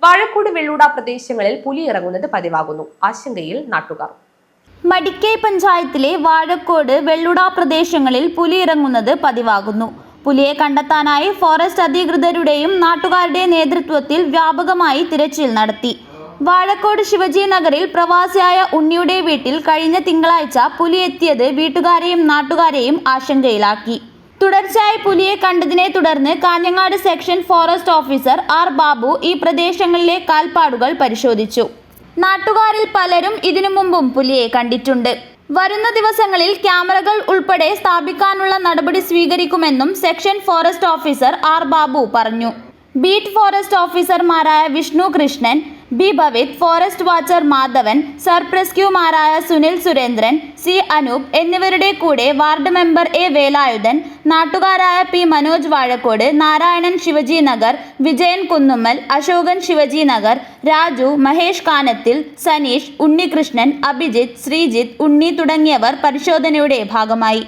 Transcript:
വാഴക്കോട് വെള്ളൂട പ്രദേശങ്ങളിൽ പുലി ഇറങ്ങുന്നത് പതിവാകുന്നു. ആശങ്കയിൽ നാട്ടുകാർ. മടിക്കൈ പഞ്ചായത്തിലെ വാഴക്കോട് വെള്ളൂട പ്രദേശങ്ങളിൽ പുലി ഇറങ്ങുന്നത് പതിവാകുന്നു. പുലിയെ കണ്ടെത്താനായി ഫോറസ്റ്റ് അധികൃതരുടെയും നാട്ടുകാരുടെ നേതൃത്വത്തിൽ വ്യാപകമായി തിരച്ചിൽ നടത്തി. വാഴക്കോട് ശിവജി നഗറിൽ പ്രവാസിയായ ഉണ്ണിയുടെ വീട്ടിൽ കഴിഞ്ഞ തിങ്കളാഴ്ച പുലി എത്തിയത് വീട്ടുകാരെയും നാട്ടുകാരെയും ആശങ്കയിലാക്കി. തുടർച്ചയായി പുലിയെ കണ്ടതിനെ തുടർന്ന് Kanhangad section forest officer R Babu ഈ പ്രദേശങ്ങളിലെ കാൽപ്പാടുകൾ പരിശോധിച്ചു. നാട്ടുകാരിൽ പലരും ഇതിനു മുമ്പും പുലിയെ കണ്ടിട്ടുണ്ട്. വരുന്ന ദിവസങ്ങളിൽ ക്യാമറകൾ ഉൾപ്പെടെ സ്ഥാപിക്കാനുള്ള നടപടി സ്വീകരിക്കുമെന്നും section forest officer R Babu പറഞ്ഞു. ബീറ്റ് ഫോറസ്റ്റ് ഓഫീസർമാരായ Vishnu Krishnan, B Bhavith, forest watcher Madhavan, Sarpa റെസ്ക്യൂമാരായ സുനിൽ സുരേന്ദ്രൻ, സി അനൂപ് എന്നിവരുടെ കൂടെ വാർഡ് മെമ്പർ എ വേലായുധൻ, നാട്ടുകാരായ പി മനോജ് വാഴക്കോട്, നാരായണൻ ശിവജി നഗർ, വിജയൻ കുന്നുമ്മൽ, അശോകൻ ശിവജി നഗർ, രാജു, മഹേഷ് കാനത്തിൽ, സനീഷ്, ഉണ്ണികൃഷ്ണൻ, അഭിജിത്ത്, ശ്രീജിത്ത്, ഉണ്ണി തുടങ്ങിയവർ പരിശോധനയുടെ ഭാഗമായി.